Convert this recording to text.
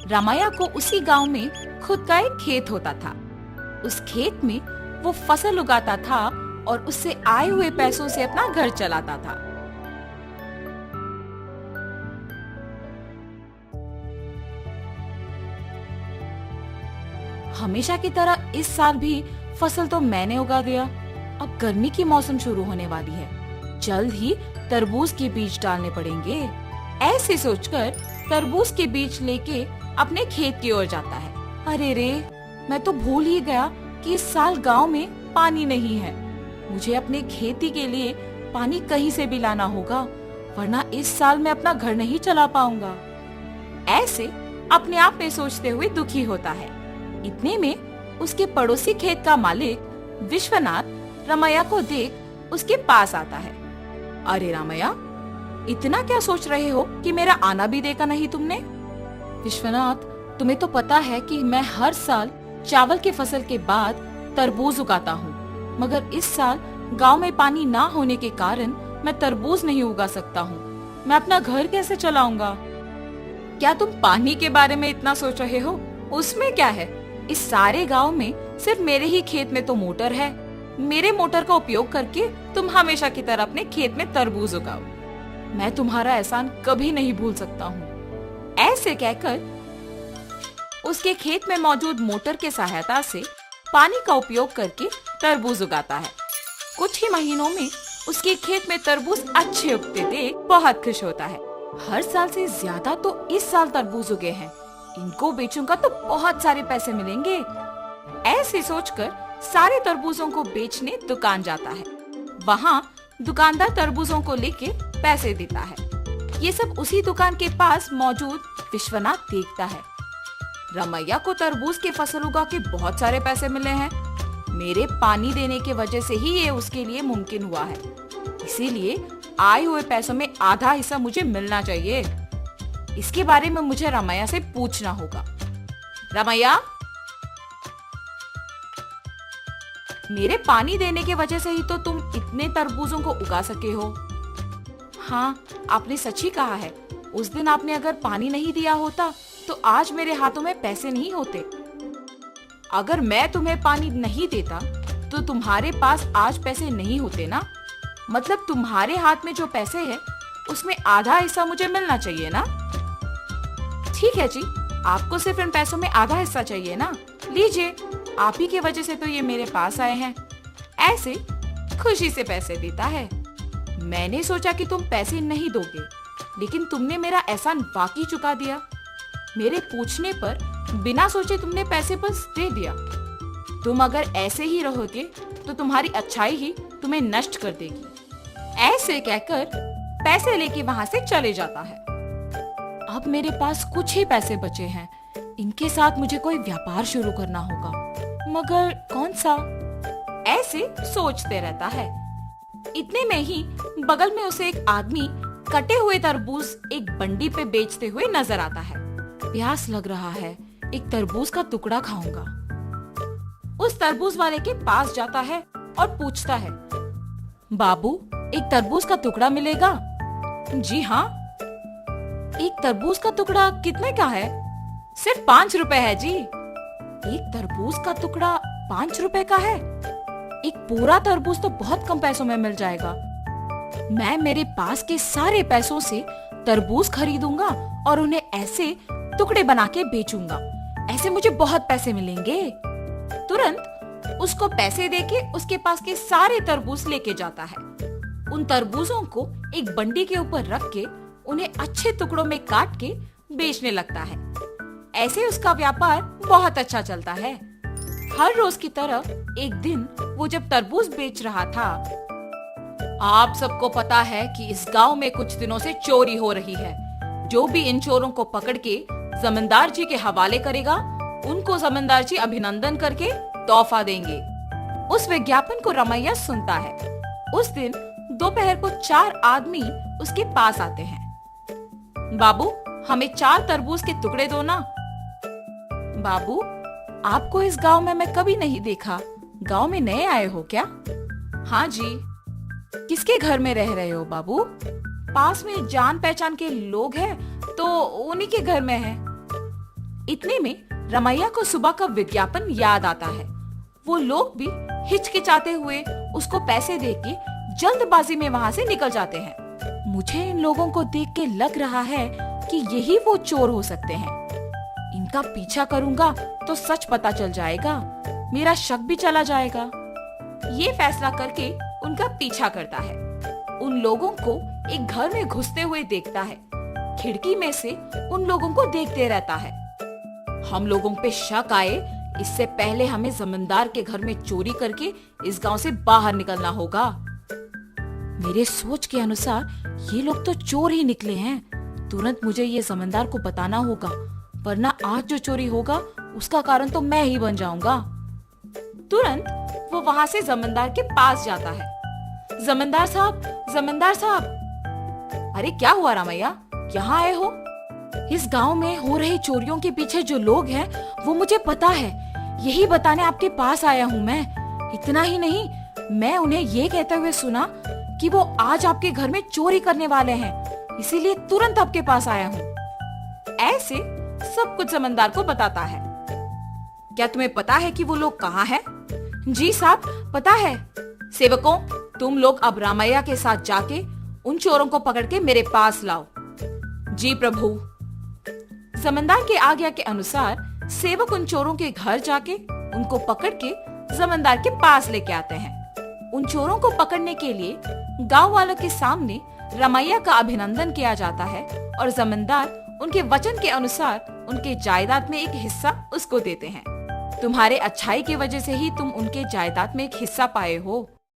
रामैया को उसी गांव में खुद का एक खेत होता था। उस खेत में वो फसल उगाता था और उससे आए हुए पैसों से अपना घर चलाता था। हमेशा की तरह इस साल भी फसल तो मैंने उगा दिया। अब गर्मी की मौसम शुरू होने वाली है, जल्द ही तरबूज के बीज डालने पड़ेंगे। ऐसे सोचकर तरबूज के बीज लेके अपने खेत की ओर जाता है। अरे रे, मैं तो भूल ही गया कि इस साल गांव में पानी नहीं है। मुझे अपने खेती के लिए पानी कहीं से भी लाना होगा, वरना इस साल मैं अपना घर नहीं चला पाऊंगा। ऐसे अपने आप में सोचते हुए दुखी होता है। इतने में उसके पड़ोसी खेत का मालिक विश्वनाथ रामैया को देख उसके पास आता है। अरे रामैया, इतना क्या सोच रहे हो कि मेरा आना भी देखा नहीं तुमने? विश्वनाथ, तुम्हें तो पता है कि मैं हर साल चावल की फसल के बाद तरबूज उगाता हूँ, मगर इस साल गांव में पानी ना होने के कारण मैं तरबूज नहीं उगा सकता हूँ। मैं अपना घर कैसे चलाऊंगा? क्या तुम पानी के बारे में इतना सोच रहे हो? उसमें क्या है, इस सारे गांव में सिर्फ मेरे ही खेत में तो मोटर है। मेरे मोटर का उपयोग करके तुम हमेशा की तरह अपने खेत में तरबूज उगाओ। मैं तुम्हारा एहसान कभी नहीं भूल सकता हूँ। ऐसे कहकर उसके खेत में मौजूद मोटर के सहायता से पानी का उपयोग करके तरबूज उगाता है। कुछ ही महीनों में उसके खेत में तरबूज अच्छे उगते देख बहुत खुश होता है। हर साल से ज्यादा तो इस साल तरबूज उगे हैं, इनको बेचूंगा तो बहुत सारे पैसे मिलेंगे। ऐसे सोचकर सारे तरबूजों को बेचने दुकान जाता है। वहाँ दुकानदार तरबूजों को लेके पैसे देता है। ये सब उसी दुकान के पास मौजूद विश्वनाथ देखता है। रामैया को तरबूज की फसल उगा के बहुत सारे पैसे मिले हैं। मेरे पानी देने के वजह से ही ये उसके लिए मुमकिन हुआ है, इसीलिए आए हुए पैसों में आधा हिस्सा मुझे मिलना चाहिए। इसके बारे में मुझे रामैया से पूछना होगा। रामैया, मेरे पानी देने के वजह से ही तो तुम इतने तरबूजों को उगा सके हो। हाँ, आपने सच ही कहा है। उस दिन आपने अगर पानी नहीं दिया होता तो आज मेरे हाथों में पैसे नहीं होते। अगर मैं तुम्हें पानी नहीं देता तो तुम्हारे पास आज पैसे नहीं होते ना। मतलब तुम्हारे हाथ में जो पैसे हैं उसमें आधा हिस्सा मुझे मिलना चाहिए ना। ठीक है जी, आपको सिर्फ इन पैसों में आधा हिस्सा चाहिए ना। लीजिए, आप ही की वजह से तो ये मेरे पास आए हैं। ऐसे खुशी से पैसे देता है। मैंने सोचा कि तुम पैसे नहीं दोगे, लेकिन तुमने मेरा एहसान वाकई चुका दिया। मेरे पूछने पर बिना सोचे तुमने पैसे बस दे दिया। तुम अगर ऐसे ही रहोगे तो तुम्हारी अच्छाई ही तुम्हें नष्ट कर देगी। ऐसे कहकर पैसे लेके वहां से चले जाता है। अब मेरे पास कुछ ही पैसे बचे हैं, इनके साथ मुझे कोई व्यापार शुरू करना होगा, मगर कौन सा? ऐसे सोचते रहता है। इतने में ही बगल में उसे एक आदमी कटे हुए तरबूज एक बंडी पे बेचते हुए नजर आता है। प्यास लग रहा है, एक तरबूज का टुकड़ा खाऊंगा। उस तरबूज वाले के पास जाता है और पूछता है, बाबू, एक तरबूज का टुकड़ा मिलेगा? जी हाँ। एक तरबूज का टुकड़ा कितने का है? सिर्फ 5 रुपए है जी। एक तरबूज का टुकड़ा 5 रुपए का है? एक पूरा तरबूज तो बहुत कम पैसों में मिल जाएगा। मैं मेरे पास के सारे पैसों से तरबूज खरीदूंगा और उन्हें ऐसे टुकड़े बना के बेचूंगा। ऐसे मुझे बहुत पैसे मिलेंगे। तुरंत उसको पैसे देके उसके पास के सारे तरबूज लेके जाता है। उन तरबूजों को एक बंडी के ऊपर रख के उन्हें अच्छे टुकड़ों में काट के बेचने लगता है। ऐसे उसका व्यापार बहुत अच्छा चलता है। हर रोज की तरह एक दिन वो जब तरबूज बेच रहा था, आप सबको पता है कि इस गांव में कुछ दिनों से चोरी हो रही है। जो भी इन चोरों को पकड़ के जमींदार जी के हवाले करेगा, उनको जमींदार जी अभिनंदन करके तोहफा देंगे। उस विज्ञापन को रामैया सुनता है। उस दिन दोपहर को 4 आदमी उसके पास आते हैं। बाबू, हमें 4 तरबूज के टुकड़े दो ना। बाबू, आपको इस गांव में मैं कभी नहीं देखा। गांव में नए आए हो क्या? हाँ जी। किसके घर में रह रहे हो बाबू? पास में जान पहचान के लोग हैं तो उन्हीं के घर में है। इतने में रमैया को सुबह का विज्ञापन याद आता है। वो लोग भी हिचकिचाते हुए उसको पैसे देके जल्दबाजी में वहाँ से निकल जाते हैं। मुझे इन लोगों को देख के लग रहा है कि यही वो चोर हो सकते हैं। इनका पीछा करूंगा तो सच पता चल जाएगा, मेरा शक भी चला जाएगा। ये फैसला करके उनका पीछा करता है। उन लोगों को एक घर में घुसते हुए देखता है। खिड़की में से उन लोगों को देखते रहता है। हम लोगों पे शक आए इससे पहले हमें जमींदार के घर में चोरी करके इस गांव से बाहर निकलना होगा। मेरे सोच के अनुसार ये लोग तो चोर ही निकले हैं। तुरंत मुझे ये जमींदार को बताना होगा, वरना आज जो चोरी होगा उसका कारण तो मैं ही बन जाऊंगा। तुरंत वो वहाँ से जमींदार के पास जाता है। जमींदार साहब, जमींदार साहब। अरे क्या हुआ रामैया, यहाँ आए हो? इस गांव में हो रही चोरियों के पीछे जो लोग हैं वो मुझे पता है, यही बताने आपके पास आया हूँ मैं। इतना ही नहीं, मैं उन्हें ये कहते हुए सुना कि वो आज आपके घर में चोरी करने वाले हैं, इसीलिए तुरंत आपके पास आया हूँ। ऐसे सब कुछ जमींदार को बताता है। क्या तुम्हें पता है कि वो लोग कहाँ हैं? जी साहब, पता है। सेवकों, तुम लोग अब रामैया के साथ जाके उन चोरों को पकड़ के मेरे पास लाओ। जी प्रभु। जमींदार के आज्ञा के अनुसार सेवक उन चोरों के घर जाके उनको पकड़ के जमींदार के पास लेके आते हैं। उन चोरों को पकड़ने के लिए गांव वालों के सामने रमैया का अभिनंदन किया जाता है और जमींदार उनके वचन के अनुसार उनके जायदाद में एक हिस्सा उसको देते हैं। तुम्हारे अच्छाई की वजह से ही तुम उनके जायदाद में एक हिस्सा पाए हो।